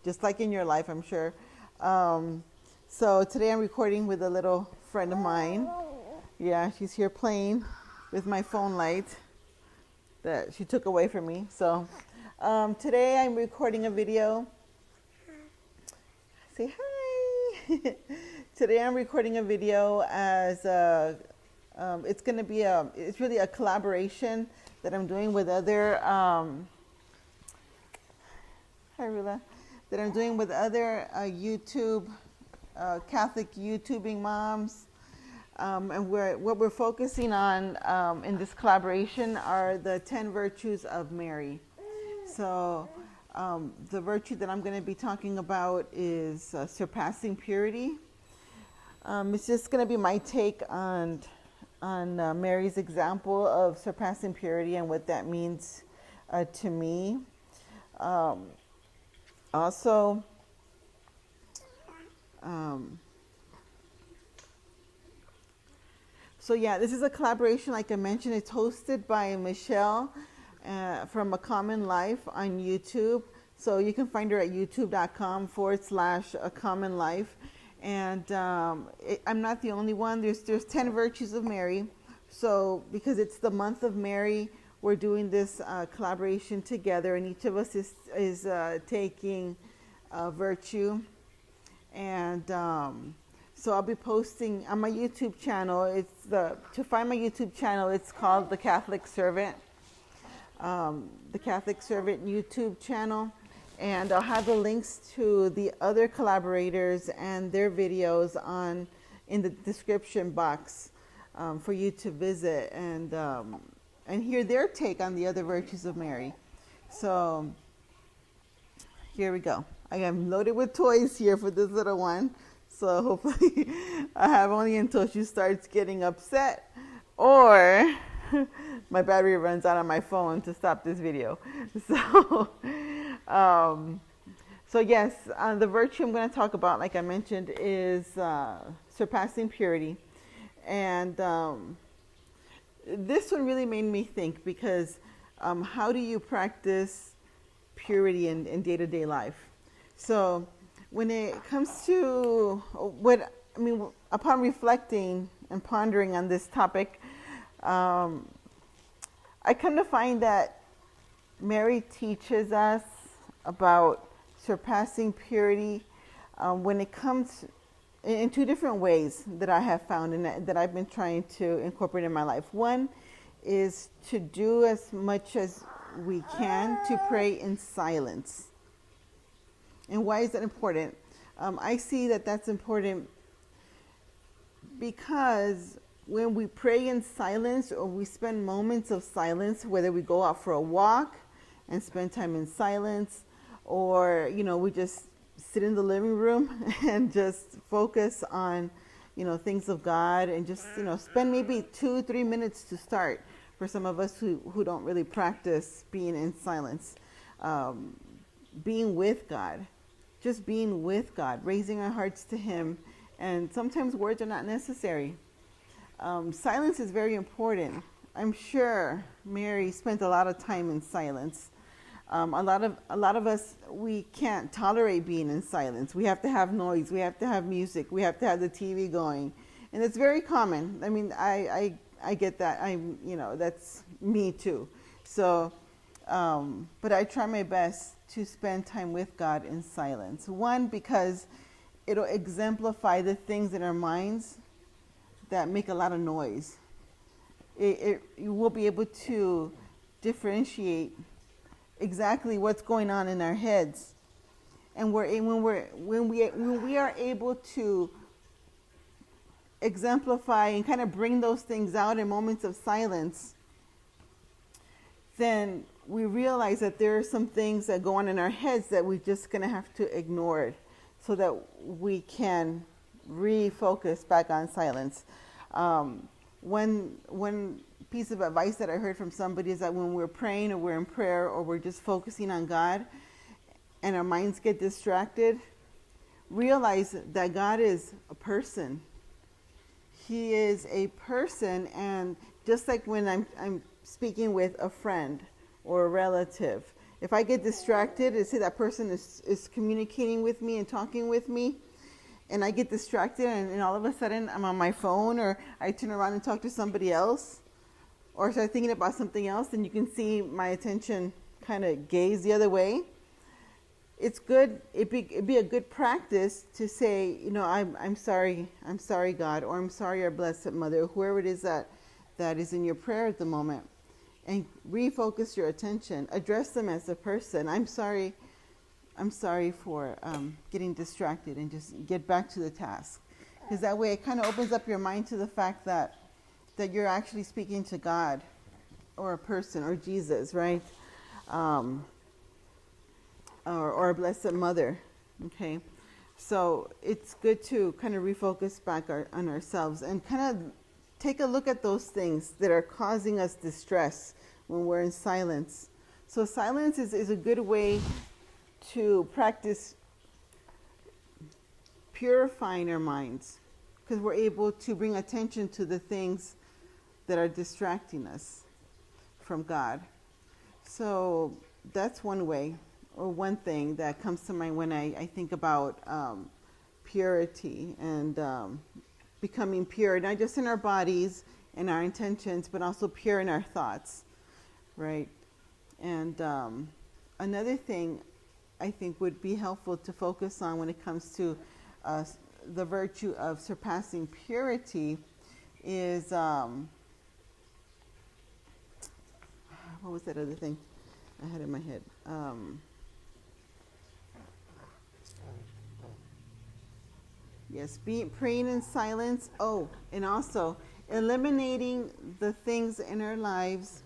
just like in your life, I'm sure. So today I'm recording with a little friend of mine. Yeah, she's here playing with my phone light that she took away from me. So today I'm recording a video. Say hi. Today I'm recording a video as it's going to be it's really a collaboration that I'm doing with other hi Rula, that I'm doing with other YouTube Catholic YouTubing moms. And what we're focusing on in this collaboration are the 10 virtues of Mary. So the virtue that I'm going to be talking about is surpassing purity. It's just going to be my take on Mary's example of surpassing purity and what that means to me. Also, so yeah, this is a collaboration, like I mentioned. It's hosted by Michelle from A Common Life on YouTube. So you can find her at youtube.com/A Common Life. And I'm not the only one. There's 10 virtues of Mary. So because it's the month of Mary, we're doing this collaboration together, and each of us is taking a virtue. And so I'll be posting on my YouTube channel. To find my YouTube channel, it's called The Catholic Servant. The Catholic Servant YouTube channel. And I'll have the links to the other collaborators and their videos in the description box for you to visit and hear their take on the other virtues of Mary. So here we go. I am loaded with toys here for this little one. So hopefully I have only until she starts getting upset or my battery runs out on my phone to stop this video. So yes, the virtue I'm going to talk about, like I mentioned, is surpassing purity. And this one really made me think, because how do you practice purity in day-to-day life? So when it comes to upon reflecting and pondering on this topic, I come to find that Mary teaches us about surpassing purity when it comes in two different ways that I have found and that I've been trying to incorporate in my life. One is to do as much as we can to pray in silence. And why is that important? I see that that's important because when we pray in silence, or we spend moments of silence, whether we go out for a walk and spend time in silence, or we just sit in the living room and just focus on things of God, and just spend maybe 2-3 minutes to start for some of us who don't really practice being in silence, being with God, just being with God, raising our hearts to Him. And sometimes words are not necessary. Silence is very important. I'm sure Mary spent a lot of time in silence. A lot of us, we can't tolerate being in silence. We have to have noise. We have to have music. We have to have the TV going, and it's very common. I mean, I get that. That's me too. So, but I try my best to spend time with God in silence. One, because it'll exemplify the things in our minds that make a lot of noise. You will be able to differentiate exactly what's going on in our heads, and when we are able to exemplify and kind of bring those things out in moments of silence, then we realize that there are some things that go on in our heads that we're just going to have to ignore it, so that we can refocus back on silence. One piece of advice that I heard from somebody is that when we're praying, or we're in prayer, or we're just focusing on God, and our minds get distracted, realize that God is a person. He is a person, and just like when I'm speaking with a friend or a relative, If I get distracted and say that person is communicating with me and talking with me, and I get distracted and all of a sudden I'm on my phone, or I turn around and talk to somebody else, or start thinking about something else, and you can see my attention kind of gaze the other way. It's good. It'd be a good practice to say, you know, I'm sorry, God, or I'm sorry, our Blessed Mother, whoever it is that is in your prayer at the moment, and refocus your attention. Address them as a person. I'm sorry for getting distracted, and just get back to the task, because that way it kind of opens up your mind to the fact that you're actually speaking to God, or a person, or Jesus, right? Or a Blessed Mother. Okay, so it's good to kind of refocus back on ourselves, and kind of take a look at those things that are causing us distress when we're in silence. So silence is a good way to practice purifying our minds, because we're able to bring attention to the things that are distracting us from God. So that's one way, or one thing that comes to mind when I think about purity and becoming pure, not just in our bodies and our intentions, but also pure in our thoughts, right? And another thing I think would be helpful to focus on when it comes to the virtue of surpassing purity is, what was that other thing I had in my head? Yes, praying in silence. Oh, and also eliminating the things in our lives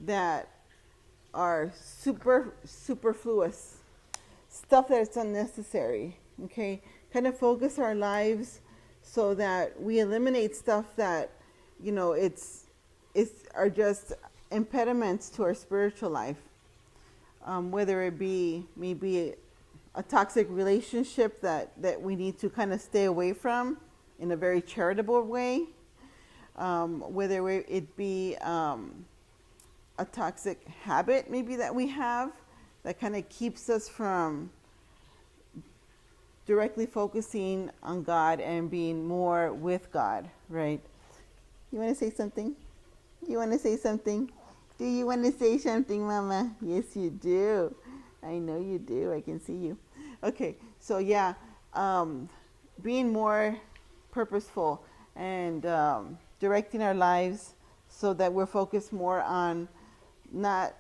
that are superfluous, stuff that's unnecessary. Okay, kind of focus our lives so that we eliminate stuff that, you know, are just impediments to our spiritual life. Whether it be maybe a toxic relationship that we need to kind of stay away from in a very charitable way, whether it be a toxic habit maybe that we have that kind of keeps us from directly focusing on God and being more with God, right? You want to say something? You want to say something? Do you want to say something, Mama? Yes, you do. I know you do. I can see you. Okay, so yeah, being more purposeful and directing our lives so that we're focused more on the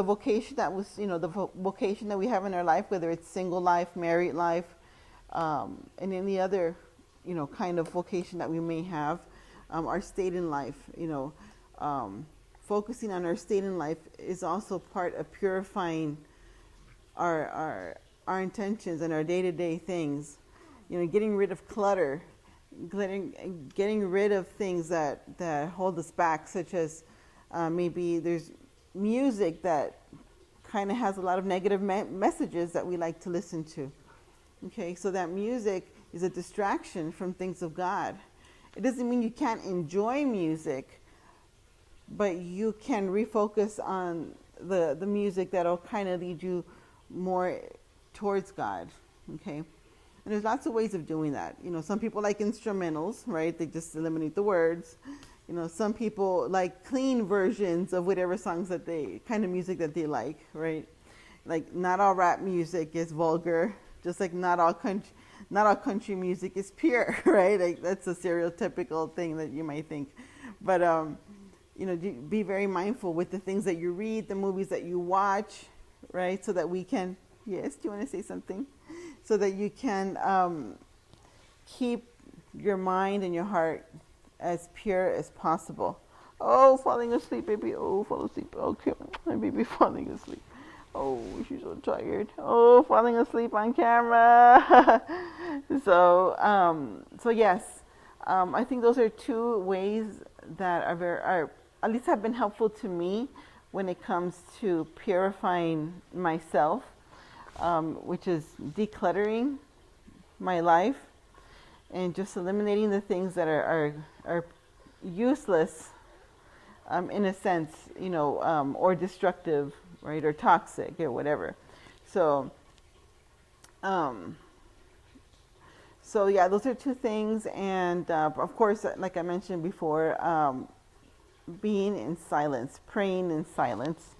vocation that was, the vocation that we have in our life, whether it's single life, married life, and any other, kind of vocation that we may have, our state in life, focusing on our state in life is also part of purifying our intentions and our day-to-day things. Getting rid of clutter, getting rid of things that hold us back, such as maybe there's music that kind of has a lot of negative messages that we like to listen to. Okay, so that music is a distraction from things of God. It doesn't mean you can't enjoy music, but you can refocus on the music that'll kind of lead you more towards God. Okay, and there's lots of ways of doing that. Some people like instrumentals, right? They just eliminate the words. Some people like clean versions of whatever songs kind of music that they like, right? Like not all rap music is vulgar, just like not all country music is pure, right? Like that's a stereotypical thing that you might think. But be very mindful with the things that you read, the movies that you watch, right? So that we can, yes, do you want to say something? So that you can keep your mind and your heart as pure as possible. Oh, falling asleep, baby. Oh, fall asleep. Okay, my baby falling asleep. Oh, she's so tired. Oh, falling asleep on camera. So yes, I think those are two ways that are at least have been helpful to me when it comes to purifying myself, which is decluttering my life and just eliminating the things that are useless in a sense, or destructive, right, or toxic or whatever. So, um, so yeah, those are two things, and of course, like I mentioned before, being in silence, praying in silence,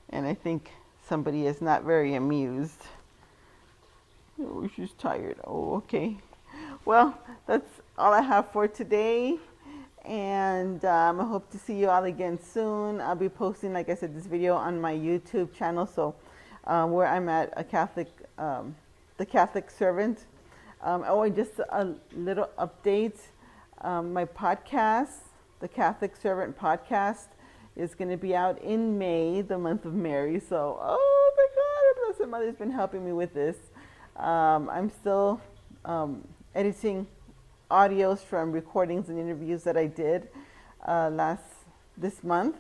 and I think somebody is not very amused. Oh, she's tired. Oh, okay. Well, that's all I have for today. And I hope to see you all again soon. I'll be posting, like I said, this video on my YouTube channel. So where I'm at a Catholic, the Catholic Servant. And just a little update. My podcast, the Catholic Servant podcast, is going to be out in May, the month of Mary. So, oh my God, our Blessed Mother's been helping me with this. I'm still editing audios from recordings and interviews that I did this month.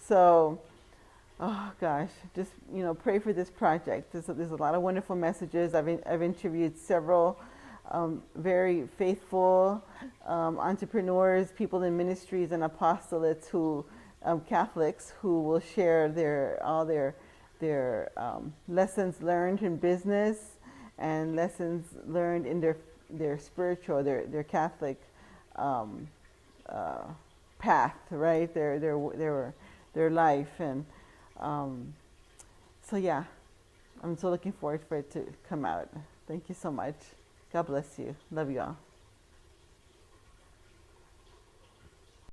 So, oh gosh, just pray for this project. There's a lot of wonderful messages. I've interviewed several very faithful entrepreneurs, people in ministries and apostolates who Catholics who will share all their lessons learned in business and lessons learned in their spiritual, their Catholic path, right? Their life, and so yeah, I'm so looking forward for it to come out. Thank you so much. God bless you. Love you all.